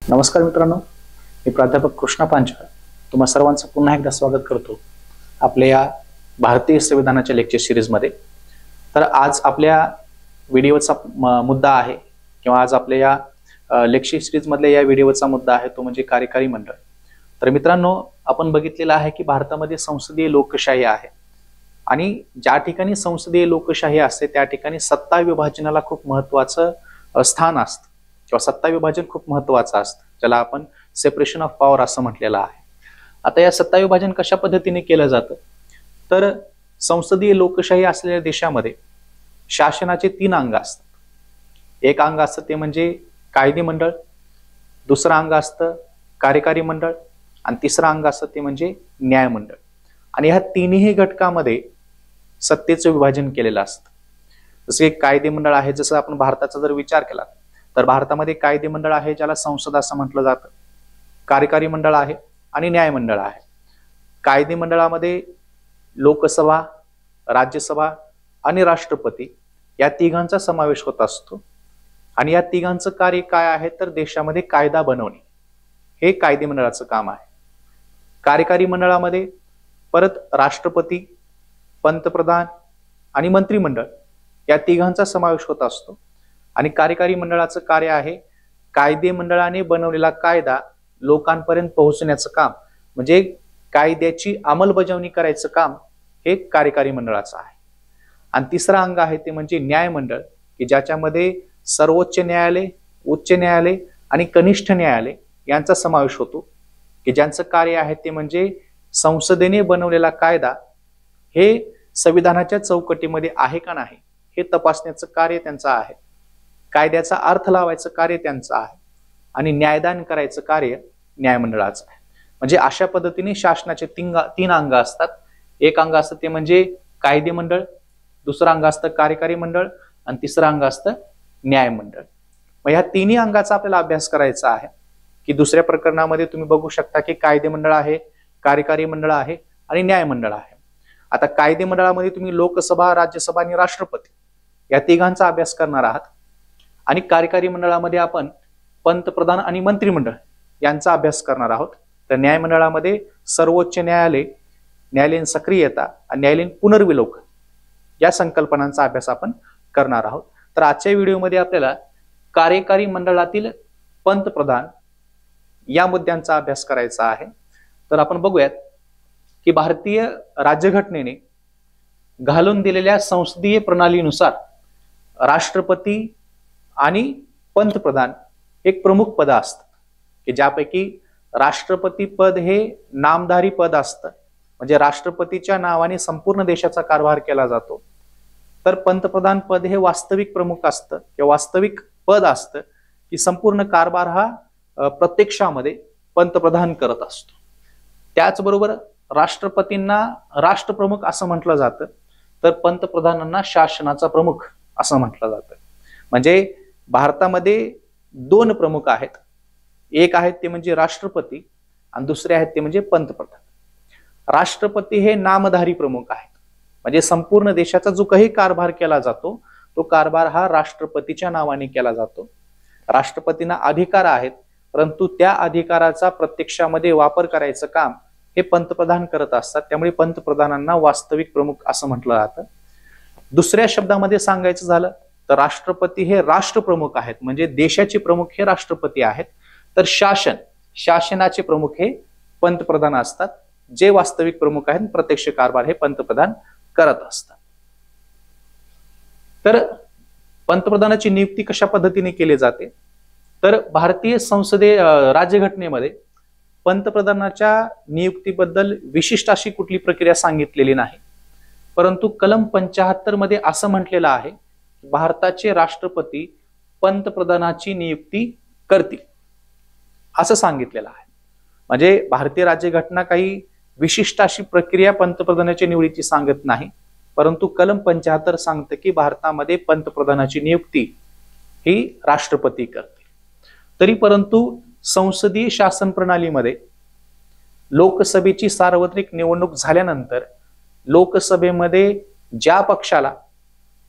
नमस्कार मित्रांनो, मी प्राध्यापक कृष्णा पांचाळ तुम्हा सर्वांचं पुन्हा एकदा स्वागत करतो आपल्या या भारतीय संविधानाच्या लेक्चर सिरीजमध्ये। तर आज आपल्या व्हिडिओचा मुद्दा आहे किंवा आज आपल्या या लेक्चर सिरीजमधल्या या व्हिडिओचा मुद्दा आहे तो म्हणजे कार्यकारी मंडळ। तर मित्रांनो, आपण बघितलेलं आहे की भारतामध्ये संसदीय लोकशाही आहे आणि ज्या ठिकाणी संसदीय लोकशाही असते त्या ठिकाणी सत्ता विभाजनाला खूप महत्त्वाचं स्थान असतं किंवा सत्ता विभाजन खूप महत्त्वाचं असतं, ज्याला आपण सेपरेशन ऑफ पॉवर असं म्हटलेलं आहे। आता या सत्ता विभाजन कशा पद्धतीने केलं जातं, तर संसदीय लोकशाही असलेल्या देशामध्ये शासनाचे 3 अंग असतात। एक अंग असतं ते म्हणजे कायदे मंडळ, दुसरं अंग असतं कार्यकारी मंडळ आणि तिसरं अंग असतं ते म्हणजे न्यायमंडळ। आणि ह्या तिन्ही घटकामध्ये सत्तेचं विभाजन केलेलं असतं। जसं एक कायदे मंडळ आहे, जसं आपण भारताचा जर विचार केला तर भारतामध्ये कायदे मंडळ आहे ज्याला संसद असं म्हटलं जातं, कार्यकारी मंडळ आहे आणि न्यायमंडळ आहे। कायदे मंडळामध्ये लोकसभा, राज्यसभा आणि राष्ट्रपती या तिघांचा समावेश होत असतो आणि या तिघांचं कार्य काय आहे तर देशामध्ये कायदा बनवणे हे कायदे मंडळाचं काम आहे। कार्यकारी मंडळामध्ये परत राष्ट्रपती, पंतप्रधान आणि मंत्रिमंडळ या तिघांचा समावेश होत असतो आणि कार्यकारी मंडळाचं कार्य आहे कायदे मंडळाने बनवलेला कायदा लोकांपर्यंत पोहोचण्याचं काम, म्हणजे कायद्याची अंमलबजावणी करायचं काम हे कार्यकारी मंडळाचं आहे। आणि तिसरं अंग आहे ते म्हणजे न्यायमंडळ, की ज्याच्यामध्ये सर्वोच्च न्यायालय, उच्च न्यायालय आणि कनिष्ठ न्यायालय यांचा समावेश होतो, की ज्यांचं कार्य आहे ते म्हणजे संसदेने बनवलेला कायदा हे संविधानाच्या चौकटीमध्ये आहे का नाही हे तपासण्याचं कार्य त्यांचं आहे, कायद्याचा अर्थ लावायचं कार्य त्यांचं आहे आणि न्यायदान करायचं कार्य न्यायमंडळाचं आहे। म्हणजे अशा पद्धतीने शासनाचे 3 अंग असतात। एक अंग असतं ते म्हणजे कायदे मंडळ, दुसरं अंग असतं कार्यकारी मंडळ आणि तिसरं अंग असतं न्यायमंडळ। मग ह्या तिन्ही अंगाचा आपल्याला अभ्यास करायचा आहे, की दुसऱ्या प्रकरणामध्ये तुम्ही बघू शकता की कायदे मंडळ आहे, कार्यकारी मंडळ आहे आणि न्यायमंडळ आहे। आता कायदे मंडळामध्ये तुम्ही लोकसभा, राज्यसभा आणि राष्ट्रपती या तिघांचा अभ्यास करणार आहात आणि कार्यकारी मंडळामध्ये आपण पंतप्रधान आणि मंत्रिमंडळ यांचा अभ्यास करणार आहोत। तर न्यायमंडळामध्ये सर्वोच्च न्यायालय, न्यायालयीन सक्रियता आणि न्यायालयीन पुनर्विलोकन या संकल्पनांचा अभ्यास आपण करणार आहोत। तर आजच्या व्हिडिओमध्ये आपल्याला कार्यकारी मंडळातील पंतप्रधान या मुद्द्यांचा अभ्यास करायचा आहे। तर आपण बघूयात की भारतीय राज्यघटनेने घालून दिलेल्या संसदीय प्रणालीनुसार राष्ट्रपती आणि पंतप्रधान एक प्रमुख पद असतात, की ज्यापैकी राष्ट्रपती पद हे नामधारी पद असतं, म्हणजे राष्ट्रपतीच्या नावाने संपूर्ण देशाचा कारभार केला जातो। तर पंतप्रधान पद हे वास्तविक प्रमुख असतं किंवा वास्तविक पद असतं, की संपूर्ण कारभार हा प्रत्यक्षामध्ये पंतप्रधान करत असतो। त्याचबरोबर राष्ट्रपतींना राष्ट्रप्रमुख असं म्हटलं जातं, तर पंतप्रधानांना शासनाचा प्रमुख असं म्हटलं जातं। म्हणजे भारतामध्ये 2 प्रमुख आहेत, एक आहेत ते म्हणजे राष्ट्रपती आणि दुसरे आहेत ते म्हणजे पंतप्रधान। राष्ट्रपती हे नामधारी प्रमुख आहेत, म्हणजे संपूर्ण देशाचा जो काही कारभार केला जातो तो कारभार हा राष्ट्रपतीच्या नावाने केला जातो। राष्ट्रपतींना अधिकार आहेत, परंतु त्या अधिकाराचा प्रत्यक्षामध्ये वापर करायचं काम हे पंतप्रधान करत असतात, त्यामुळे पंतप्रधानांना वास्तविक प्रमुख असं म्हटलं जातं। दुसऱ्या शब्दामध्ये सांगायचं झालं तर राष्ट्रपती हे राष्ट्रप्रमुख आहेत, म्हणजे देशाचे प्रमुख हे राष्ट्रपती आहेत, तर शासनाचे प्रमुख हे पंतप्रधान असतात, जे वास्तविक प्रमुख आहेत, प्रत्यक्ष कारभार हे पंतप्रधान करत असतात। तर पंतप्रधानाची नियुक्ती कशा पद्धतीने केली जाते, तर भारतीय राज्यघटनेमध्ये पंतप्रधानाच्या नियुक्तीबद्दल विशिष्ट अशी कुठली प्रक्रिया सांगितलेली नाही, परंतु कलम 75 मध्ये असं म्हटलेलं आहे की भारताचे राष्ट्रपती पंतप्रधानाची नियुक्ती करतील असं सांगितलेलं आहे। म्हणजे भारतीय राज्यघटना काही विशिष्ट अशी प्रक्रिया पंतप्रधानाच्या निवडीची सांगत नाही, परंतु कलम 75 सांगतं की भारतामध्ये पंतप्रधानाची नियुक्ती ही राष्ट्रपती करतील। तरी परंतु संसदीय शासन प्रणालीमध्ये लोकसभेची सार्वत्रिक निवडणूक झाल्यानंतर लोकसभेमध्ये ज्या पक्षाला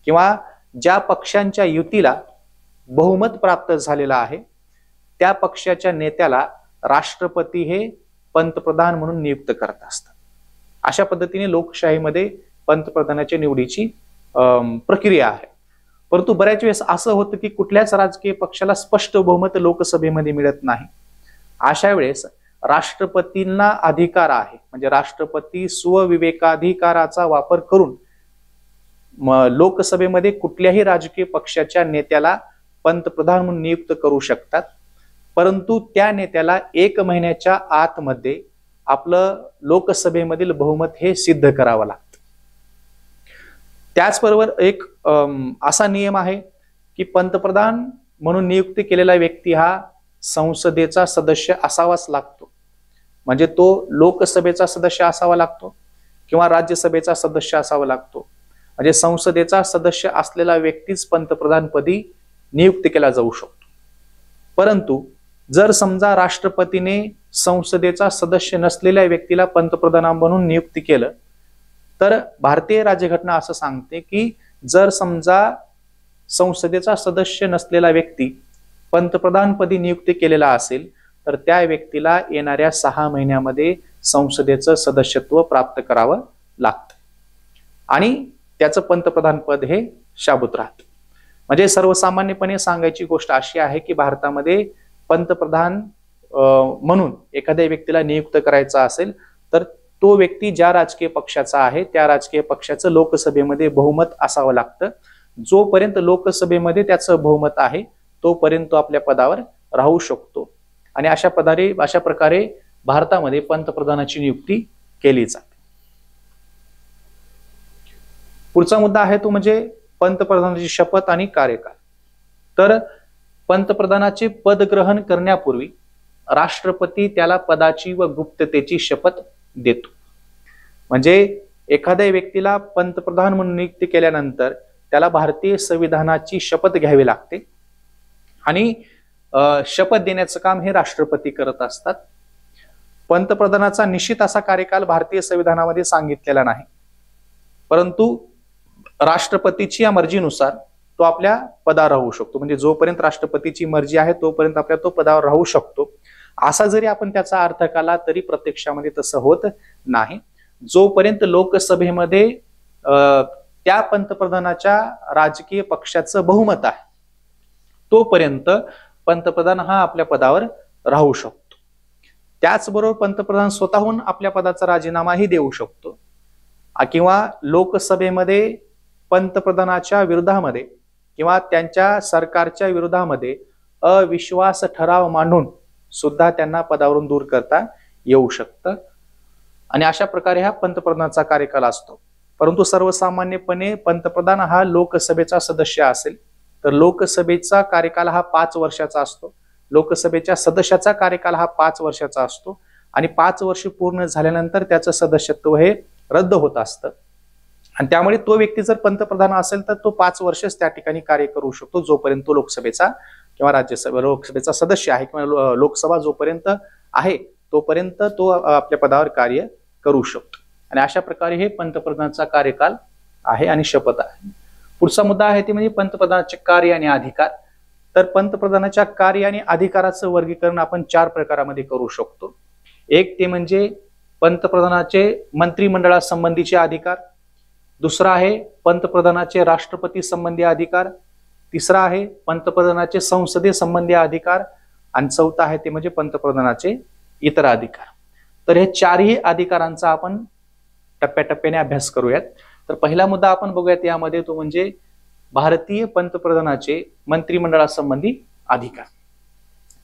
किंवा ज्या पक्षांच्या युतीला बहुमत प्राप्त झालेलं आहे त्या पक्षाच्या नेत्याला राष्ट्रपती हे पंतप्रधान म्हणून नियुक्त करत असतात. अशा पद्धतीने लोकशाहीमध्ये पंतप्रधानाच्या निवडीची प्रक्रिया आहे. परंतु बऱ्याच वेळेस असं होतं की कुठल्याच राजकीय पक्षाला स्पष्ट बहुमत लोकसभेमध्ये मिळत नाही. अशा वेळेस राष्ट्रपतींना अधिकार आहे, म्हणजे राष्ट्रपती स्वविवेकाधिकाराचा वापर करून लोकसभेमध्ये कुठल्याही राजकीय पक्षाच्या नेत्याला पंतप्रधान म्हणून नियुक्त करू शकतात. परंतु त्या नेत्याला 1 महिन्याच्या आतमध्ये आपलं लोकसभेमधील बहुमत हे सिद्ध करावं लागतं. त्याचबरोबर एक असा नियम आहे की पंतप्रधान म्हणून नियुक्त केलेला व्यक्ती हा संसदेचा सदस्य असावाच लागतो. म्हणजे तो लोकसभेचा सदस्य असावा लागतो किंवा राज्यसभेचा सदस्य असावा लागतो. म्हणजे संसदेचा सदस्य असलेला व्यक्तीच पंतप्रधानपदी नियुक्त केला जाऊ शकतो. परंतु जर समजा राष्ट्रपतीने संसदेचा सदस्य नसलेल्या व्यक्तीला पंतप्रधान म्हणून नियुक्त केलं, तर भारतीय राज्यघटना असं सांगते की जर समजा संसदेचा सदस्य नसलेला व्यक्ती पंतप्रधानपदी नियुक्त केलेला असेल तर त्या व्यक्तीला येणाऱ्या 6 महिन्यामध्ये संसदेचं सदस्यत्व प्राप्त करावं लागतं आणि त्याचं पंतप्रधान पद हे शाबूत राहतं. म्हणजे सर्वसामान्यपणे सांगायची गोष्ट अशी आहे की भारतामध्ये पंतप्रधान म्हणून एखाद्या व्यक्तीला नियुक्त करायचा असेल तर तो व्यक्ती ज्या राजकीय पक्षाचा आहे त्या राजकीय पक्षाचं लोकसभेमध्ये बहुमत असावं लागतं. जोपर्यंत लोकसभेमध्ये त्याचं बहुमत आहे तोपर्यंत तो आपल्या पदावर राहू शकतो आणि अशा प्रकारे भारतामध्ये पंतप्रधानाची नियुक्ती केली जाते. पुढचा मुद्दा आहे तो म्हणजे पंतप्रधानाची शपथ आणि कार्यकाळ. तर पंतप्रधानाचे पद ग्रहण करण्यापूर्वी राष्ट्रपती त्याला पदाची व गुप्ततेची शपथ देतो. म्हणजे एखाद्या व्यक्तीला पंतप्रधान म्हणून नियुक्त केल्यानंतर त्याला भारतीय संविधानाची शपथ घ्यावी लागते आणि शपथ देण्याचं काम हे राष्ट्रपती करत असतात. पंतप्रधानाचा निश्चित असा कार्यकाल भारतीय संविधानामध्ये सांगितलेला नाही, परंतु राष्ट्रपतीची या मर्जीनुसार तो आपल्या पदावर राहू शकतो. म्हणजे जोपर्यंत राष्ट्रपतीची मर्जी आहे तोपर्यंत आपल्या तो पदावर राहू शकतो. असा जरी आपण त्याचा अर्थ केला तरी प्रत्यक्षामध्ये तसं होत नाही. जोपर्यंत लोकसभेमध्ये त्या पंतप्रधानाच्या राजकीय पक्षाचं बहुमत आहे तोपर्यंत पंतप्रधान हा आपल्या पदावर राहू शकतो. त्याचबरोबर पंतप्रधान स्वतःहून आपल्या पदाचा राजीनामाही देऊ शकतो किंवा लोकसभेमध्ये पंतप्रधानाच्या विरोधामध्ये किंवा त्यांच्या सरकारच्या विरोधामध्ये अविश्वास ठराव मांडून सुद्धा त्यांना पदावरून दूर करता येऊ शकतं आणि अशा प्रकारे हा पंतप्रधानाचा कार्यकाल असतो. परंतु सर्वसामान्यपणे पंतप्रधान हा लोकसभेचा सदस्य असेल तर लोकसभेचा कार्यकाल हा 5 वर्षाचा असतो. लोकसभेच्या सदस्याचा कार्यकाल हा 5 वर्षाचा असतो आणि 5 वर्ष पूर्ण झाल्यानंतर त्याचं सदस्यत्व हे रद्द होत असतं आणि त्यामुळे तो व्यक्ती जर पंतप्रधान असेल तर तो 5 वर्षच त्या ठिकाणी कार्य करू शकतो जोपर्यंत तो लोकसभेचा किंवा लोकसभेचा सदस्य आहे किंवा लोकसभा जोपर्यंत आहे तोपर्यंत तो आपल्या पदावर कार्य करू शकतो आणि अशा प्रकारे हे पंतप्रधानाचा कार्यकाल आहे आणि शपथ आहे. पुढचा मुद्दा आहे ते म्हणजे पंतप्रधानाचे कार्य आणि अधिकार. तर पंतप्रधानाच्या कार्य आणि अधिकाराचं वर्गीकरण आपण 4 प्रकारामध्ये करू शकतो. एक ते म्हणजे पंतप्रधानाचे मंत्रिमंडळासंबंधीचे अधिकार, दुसरा आहे पंतप्रधानाचे राष्ट्रपती संबंधी अधिकार, तिसरा आहे पंतप्रधानाचे संसदे संबंधी अधिकार आणि चौथा आहे ते म्हणजे पंतप्रधानाचे इतर अधिकार. तर हे 4ही अधिकारांचा आपण टप्प्याटप्प्याने अभ्यास करूयात. तर पहिला मुद्दा आपण बघूयात यामध्ये तो म्हणजे भारतीय पंतप्रधानाचे मंत्रिमंडळासंबंधी अधिकार.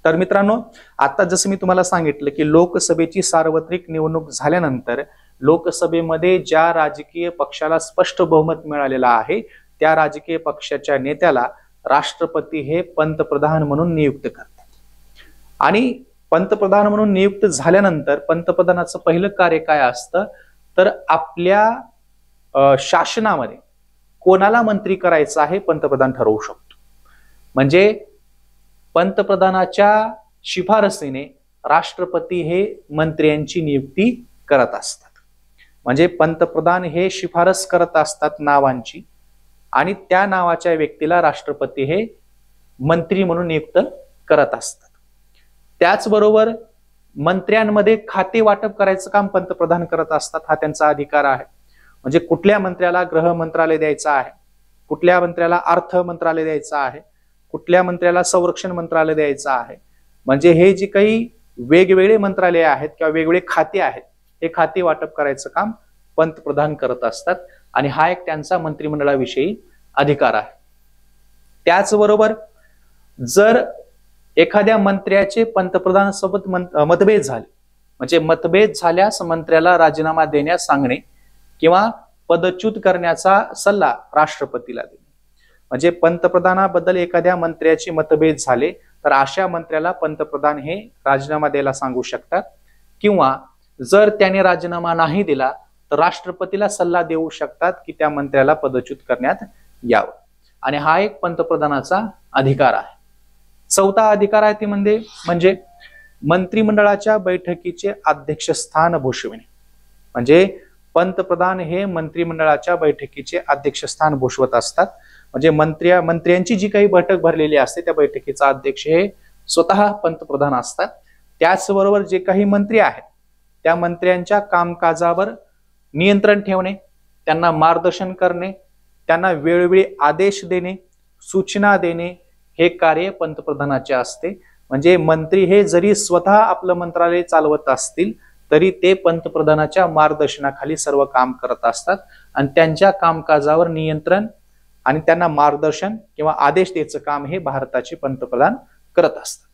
तर मित्रांनो, आता जसं मी तुम्हाला सांगितलं की लोकसभेची सार्वत्रिक निवडणूक झाल्यानंतर लोकसभेमध्ये ज्या राजकीय पक्षाला स्पष्ट बहुमत मिळालेलं आहे त्या राजकीय पक्षाच्या नेत्याला राष्ट्रपती हे पंतप्रधान म्हणून नियुक्त करतात आणि पंतप्रधान म्हणून नियुक्त झाल्यानंतर पंतप्रधानाचं पहिलं कार्य काय असतं तर आपल्या शासनामध्ये कोणाला मंत्री करायचं आहे पंतप्रधान ठरवू शकतो. म्हणजे पंतप्रधानाच्या शिफारसीने राष्ट्रपती हे मंत्र्यांची नियुक्ती करत असतात. म्हणजे पंतप्रधान हे शिफारस करत असतात नावांची आणि त्या नावाच्या व्यक्तीला राष्ट्रपती हे मंत्री म्हणून नियुक्त करत असतात. त्याचबरोबर मंत्र्यांमध्ये खाते वाटप करायचं काम पंतप्रधान करत असतात, हा त्यांचा अधिकार आहे. म्हणजे कुठल्या मंत्र्याला गृह मंत्रालय द्यायचं आहे, कुठल्या मंत्र्याला अर्थ मंत्रालय द्यायचं आहे, कुठल्या मंत्र्याला संरक्षण मंत्रालय द्यायचं आहे. म्हणजे हे जे काही वेगवेगळे मंत्रालय आहेत किंवा वेगवेगळे खाते आहेत, हे खाते वाटप करायचं काम पंतप्रधान करत असतात आणि हा एक त्यांचा मंत्रिमंडळाविषयी अधिकार आहे. त्याचबरोबर जर एखाद्या मंत्र्याचे पंतप्रधानांसोबत मतभेद झाले, म्हणजे मतभेद झाल्यास मंत्र्याला राजीनामा देण्यास सांगणे किंवा पदच्युत करण्याचा सल्ला राष्ट्रपतीला देणे. म्हणजे पंतप्रधानाबद्दल एखाद्या मंत्र्याचे मतभेद झाले तर अशा मंत्र्याला पंतप्रधान हे राजीनामा द्यायला सांगू शकतात किंवा जर त्याने राजीनामा नाही दिला तर राष्ट्रपतीला सल्ला देऊ शकतात की त्या मंत्र्याला पदच्युत करण्यात यावं. आणि हा एक पंतप्रधानाचा अधिकार आहे. चौथा अधिकार आहे ती म्हणजे मंत्रिमंडळाच्या बैठकीचे अध्यक्षस्थान भूषविणे. म्हणजे पंतप्रधान हे मंत्रिमंडळाच्या बैठकीचे अध्यक्षस्थान भूषवत असतात. म्हणजे मंत्र्यांची जी काही बैठक भरलेली असते त्या बैठकीचा अध्यक्ष हे स्वतः पंतप्रधान असतात. त्याचबरोबर जे काही मंत्री आहेत त्या मंत्र्यांच्या कामकाजावर नियंत्रण ठेवणे, त्यांना मार्गदर्शन करणे, त्यांना वेळोवेळी आदेश देणे, सूचना देणे हे कार्य पंतप्रधानाचे असते. म्हणजे मंत्री हे जरी स्वतः आपलं मंत्रालय चालवत असतील तरी ते पंतप्रधानाच्या मार्गदर्शनाखाली सर्व काम करत असतात आणि त्यांच्या कामकाजावर नियंत्रण आणि त्यांना मार्गदर्शन किंवा आदेश द्यायचं काम हे भारताचे पंतप्रधान करत असतात.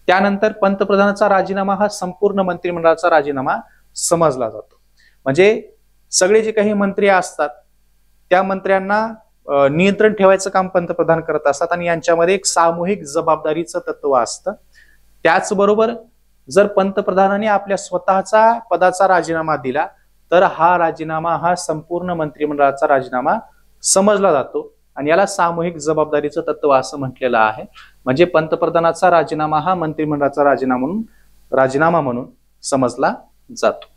त्यानंतर पंतप्रधानाचा राजीनामा हा संपूर्ण मंत्रिमंडळाचा राजीनामा समजला जातो. म्हणजे सगळे जे काही मंत्री असतात त्या मंत्र्यांना नियंत्रण ठेवायचं काम पंतप्रधान करत असतात आणि यांच्यामध्ये एक सामूहिक जबाबदारीचं तत्व असतं. त्याचबरोबर जर पंतप्रधानाने आपल्या स्वतःचा पदाचा राजीनामा दिला तर हा राजीनामा हा संपूर्ण मंत्रिमंडळाचा राजीनामा समजला जातो आणि याला सामूहिक जबाबदारीचं तत्व असं म्हटलेलं आहे. म्हणजे पंतप्रधानाचा राजीनामा हा मंत्रिमंडळाचा राजीनामा म्हणून समजला जातो.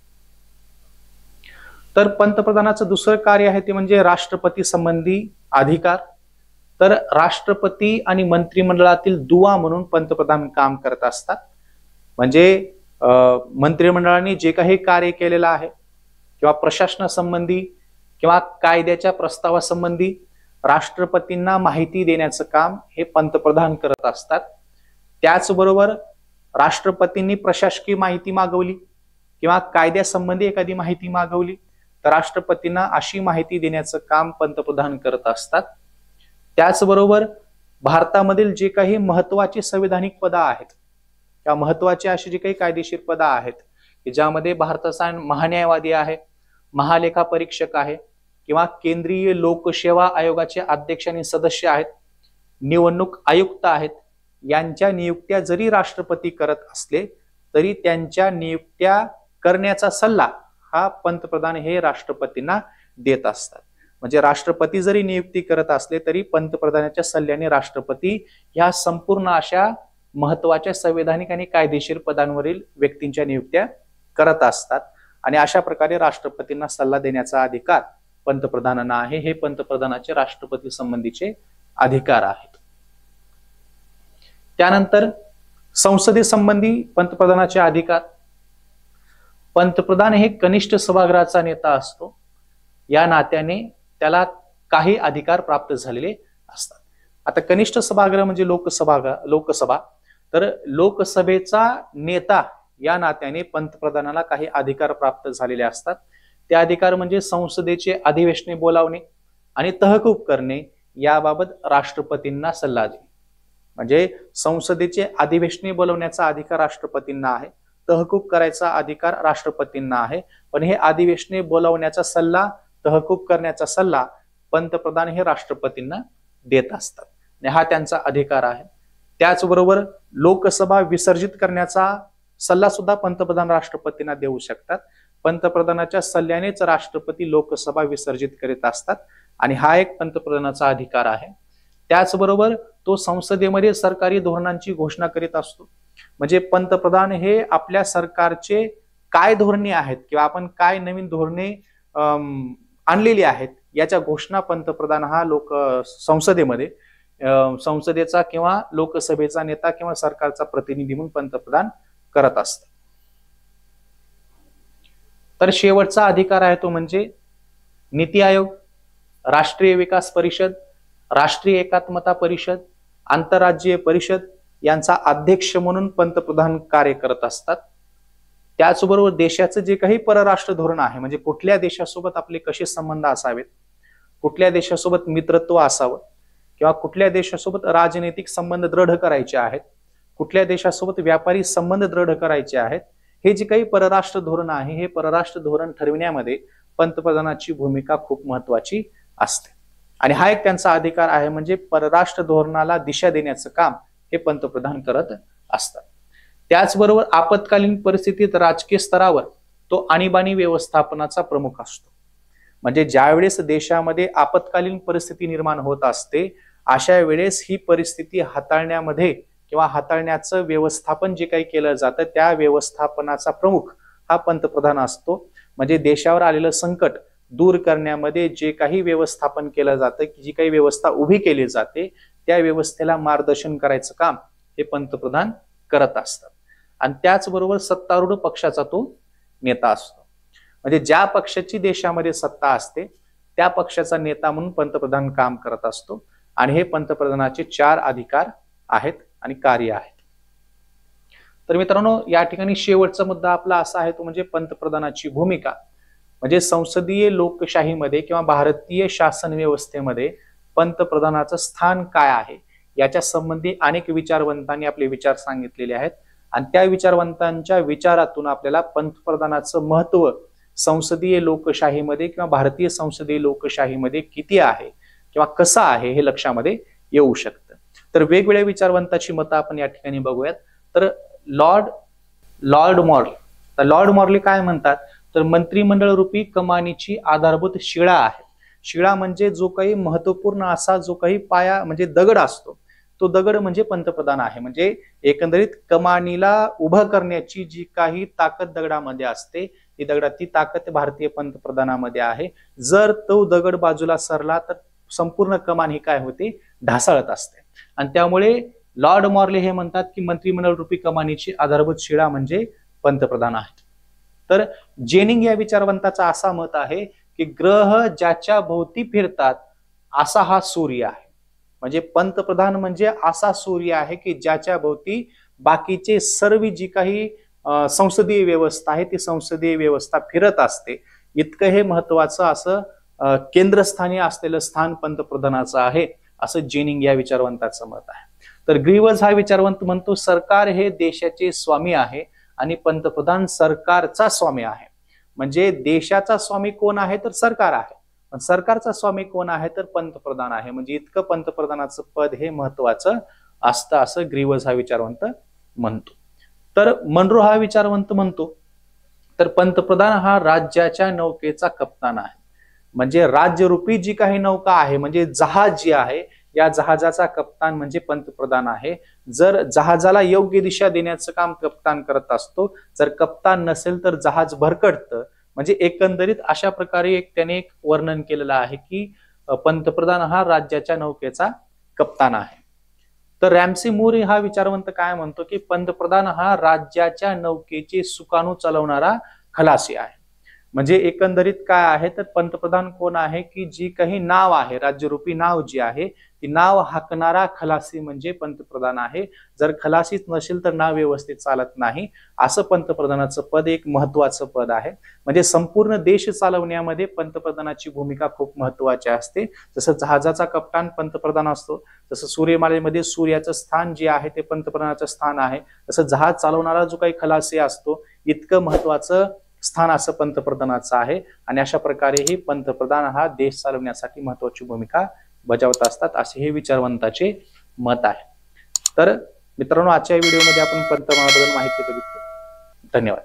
तर पंतप्रधानाचं दुसरं कार्य आहे ते म्हणजे राष्ट्रपती संबंधी अधिकार. तर राष्ट्रपती आणि मंत्रिमंडळातील दुवा म्हणून पंतप्रधान काम करत असतात. म्हणजे मंत्रिमंडळाने जे काही कार्य केलेलं आहे किंवा प्रशासनासंबंधी किंवा कायद्याच्या प्रस्तावासंबंधी राष्ट्रपतींना माहिती देण्याचं काम हे पंतप्रधान करत असतात. त्याचबरोबर राष्ट्रपतींनी प्रशासकीय माहिती मागवली किंवा कायद्यासंबंधी एखादी माहिती मागवली तर राष्ट्रपतींना अशी माहिती देण्याचं काम पंतप्रधान करत असतात. त्याचबरोबर भारतामधील जे काही महत्वाची संवैधानिक पदं आहेत किंवा महत्वाची अशी जी काही कायदेशीर पदं आहेत की ज्यामध्ये भारताचा महान्यायवादी आहे, महालेखा परीक्षक आहे किंवा केंद्रीय लोकसेवा आयोगाचे अध्यक्ष आणि सदस्य आहेत, निवडणूक आयुक्त आहेत, यांच्या नियुक्त्या जरी राष्ट्रपती करत असले तरी त्यांच्या नियुक्त्या करण्याचा सल्ला हा पंतप्रधान हे राष्ट्रपतींना देत असतात. म्हणजे राष्ट्रपती जरी नियुक्ती करत असले तरी पंतप्रधानाच्या सल्ल्याने राष्ट्रपती ह्या संपूर्ण अशा महत्वाच्या संवैधानिक आणि कायदेशीर पदांवरील व्यक्तींच्या नियुक्त्या करत असतात आणि अशा प्रकारे राष्ट्रपतींना सल्ला देण्याचा अधिकार पंतप्रधानांना आहे. हे पंतप्रधानाचे राष्ट्रपती संबंधीचे अधिकार आहेत. त्यानंतर संसदे संबंधी पंतप्रधानाचे अधिकार. पंतप्रधान हे कनिष्ठ सभागृहाचा नेता असतो, या नात्याने त्याला काही अधिकार प्राप्त झालेले असतात. आता कनिष्ठ सभागृह म्हणजे लोकसभा, तर लोकसभेचा नेता या नात्याने पंतप्रधानाला काही अधिकार प्राप्त झालेले असतात. ते अधिकार म्हणजे संसदेचे अधिवेशने बोलावणे आणि तहकूब करणे याबाबत राष्ट्रपतींना सल्ला देणे. म्हणजे संसदेचे अधिवेशने बोलवण्याचा अधिकार राष्ट्रपतींना आहे, तहकूब करायचा अधिकार राष्ट्रपतींना आहे, पण हे अधिवेशने बोलावण्याचा सल्ला, तहकूब करण्याचा सल्ला पंतप्रधान हे राष्ट्रपतींना देत असतात आणि हा त्यांचा अधिकार आहे. त्याचबरोबर लोकसभा विसर्जित करण्याचा सल्ला सुद्धा पंतप्रधान राष्ट्रपतींना देऊ शकतात. पंतप्रधानाच्या सल्ल्यानेच राष्ट्रपती लोकसभा विसर्जित करीत असतात आणि हा एक पंतप्रधानाचा अधिकार आहे. त्याचबरोबर तो संसदेमध्ये सरकारी धोरणांची घोषणा करीत असतो. म्हणजे पंतप्रधान हे आपल्या सरकारचे काय धोरणे आहेत किंवा आपण काय नवीन धोरणे आणलेली आहेत याच्या घोषणा पंतप्रधान हा संसदेमध्ये संसदेचा किंवा लोकसभेचा नेता किंवा सरकारचा प्रतिनिधी म्हणून पंतप्रधान करत असतात. तर शेवटचा अधिकार आहे तो म्हणजे नीती आयोग, राष्ट्रीय विकास परिषद, राष्ट्रीय एकात्मता परिषद, आंतरराज्यीय परिषद यांचा अध्यक्ष म्हणून पंतप्रधान कार्य करत असतात. त्याचबरोबर देशाचं जे काही परराष्ट्र धोरण आहे, म्हणजे कुठल्या देशासोबत आपले कसे संबंध असावेत, कुठल्या देशासोबत मित्रत्व असावं किंवा कुठल्या देशासोबत राजनैतिक संबंध दृढ करायचे आहेत, कुठल्या देशासोबत व्यापारी संबंध दृढ करायचे आहेत, हे जे काही परराष्ट्र धोरण आहे, हे परराष्ट्र धोरण ठरविण्यामध्ये पंतप्रधानाची भूमिका खूप महत्वाची असते. आणि हा एक त्यांचा अधिकार आहे, म्हणजे परराष्ट्र धोरणाला दिशा देण्याचं काम हे पंतप्रधान करत असतात. त्याचबरोबर आपत्कालीन परिस्थितीत राजकीय स्तरावर तो आणीबाणी व्यवस्थापनाचा प्रमुख असतो. म्हणजे ज्यावेळेस देशामध्ये आपत्कालीन परिस्थिती निर्माण होत असते, अशा वेळेस ही परिस्थिती हाताळण्यामध्ये किंवा हाताळण्याचं व्यवस्थापन जे काही केलं जातं, त्या व्यवस्थापनाचा प्रमुख हा पंतप्रधान असतो. म्हणजे देशावर आलेलं संकट दूर करण्यामध्ये जे काही व्यवस्थापन केलं जातं, जी काही व्यवस्था उभी केली जाते, त्या व्यवस्थेला मार्गदर्शन करायचं काम हे पंतप्रधान करत असतात. आणि त्याचबरोबर सत्तारूढ पक्षाचा तो नेता असतो. म्हणजे ज्या पक्षाची देशामध्ये सत्ता असते त्या पक्षाचा नेता म्हणून पंतप्रधान काम करत असतो. आणि हे पंतप्रधानाचे 4 अधिकार आहेत आणि कार्य आहेत. तर मित्रांनो, या ठिकाणी शेवटचा मुद्दा आपला असा आहे तो म्हणजे पंतप्रधानाची भूमिका. म्हणजे संसदीय लोकशाहीमध्ये किंवा भारतीय शासन व्यवस्थेमध्ये पंतप्रधानाचं स्थान काय आहे याच्या संबंधी अनेक विचारवंतांनी आपले विचार सांगितलेले आहेत. आणि त्या विचारवंतांच्या विचारातून आपल्याला पंतप्रधानाचं महत्व संसदीय लोकशाहीमध्ये किंवा भारतीय संसदीय लोकशाहीमध्ये किती आहे किंवा कसं आहे हे लक्षामध्ये येऊ शकतं. तर वेगवेगळ्या विचारवंताची मतं आपण या ठिकाणी बघूयात. तर लॉर्ड मॉर्ली काय म्हणतात, तर मंत्रिमंडळ रूपी कमानीची आधारभूत शिळा आहे. शिळा म्हणजे जो काही महत्वपूर्ण असा जो काही पाया म्हणजे दगड असतो, तो दगड म्हणजे पंतप्रधान आहे. म्हणजे एकंदरीत कमानीला उभं करण्याची जी काही ताकद दगडामध्ये असते, ती ताकद भारतीय पंतप्रधानामध्ये आहे. जर तो दगड बाजूला सरला तर संपूर्ण कमान ही काय होते, ढासळत असते. आणि त्यामुळे लॉर्ड मॉर्ले हे म्हणतात की मंत्रिमंडळ रूपी कमानीची आधारभूत शिळा म्हणजे पंतप्रधान आहे. तर जेनिंग या विचारवंताचा असा मत आहे की ग्रह ज्याच्या भोवती फिरतात असा हा सूर्य आहे. म्हणजे पंतप्रधान म्हणजे असा सूर्य आहे की ज्याच्या भोवती बाकीचे सर्व जी काही संसदीय व्यवस्था आहे ती संसदीय व्यवस्था फिरत असते. इतकं हे महत्वाचं असं केंद्रस्थानी असलेलं स्थान पंतप्रधानाचं आहे, असं जेनिंग या विचारवंताचं मत आहे. तर ग्रीव्हज हा विचारवंत म्हणतो सरकार हे देशाचे स्वामी आहे आणि पंतप्रधान सरकारचा स्वामी आहे. म्हणजे देशाचा स्वामी कोण आहे तर सरकार आहे, पण सरकारचा स्वामी कोण आहे तर पंतप्रधान आहे. म्हणजे इतकं पंतप्रधानाचं पद हे महत्वाचं असतं असं ग्रीव्हज हा विचारवंत म्हणतो. तर मनरो हा विचारवंत म्हणतो तर पंतप्रधान हा राज्याच्या नौकेचा कप्तान आहे. म्हणजे राज्यरूपी जी काही नौका आहे म्हणजे जहाज जी आहे या जहाजाचा कप्तान म्हणजे पंतप्रधान आहे. जर जहाजाला योग्य दिशा देण्याचं काम कप्तान करत असतो, जर कप्तान नसेल तर जहाज भरकटतं. म्हणजे एकंदरीत अशा प्रकारे त्याने एक वर्णन केलेलं आहे की पंतप्रधान हा राज्याच्या नौकेचा कप्तान आहे. तर रॅमसी मूर हा विचारवंत काय म्हणतो की पंतप्रधान हा राज्याच्या नौकेचे सुकाणू चालवणारा खलासी आहे. म्हणजे एकंदरीत काय आहे तर पंतप्रधान कोण आहे की जी काही नाव आहे, राज्यरूपी नाव जी आहे ती नाव हाकणारा खलासी म्हणजे पंतप्रधान आहे. जर खलासीच नसेल तर नाव व्यवस्थित चालत नाही. असं पंतप्रधानाचं पद एक महत्वाचं पद आहे. म्हणजे संपूर्ण देश चालवण्यामध्ये पंतप्रधानाची भूमिका खूप महत्वाची असते. जसं जहाजाचा कप्तान पंतप्रधान असतो, जसं सूर्यमालेमध्ये सूर्याचं स्थान जे आहे ते पंतप्रधानाचं स्थान आहे, तसं जहाज चालवणारा जो काही खलासी असतो इतकं महत्वाचं स्थान असं पंतप्रधानाचं आहे. आणि अशा प्रकारे ही पंतप्रधान हा देश चालवण्यासाठी महत्वाची भूमिका बजावत असतात असे हे विचारवंताचे मत आहे. तर मित्रांनो, आजच्या व्हिडिओमध्ये आपण पंतप्रधानाबद्दल माहिती बघितली. धन्यवाद.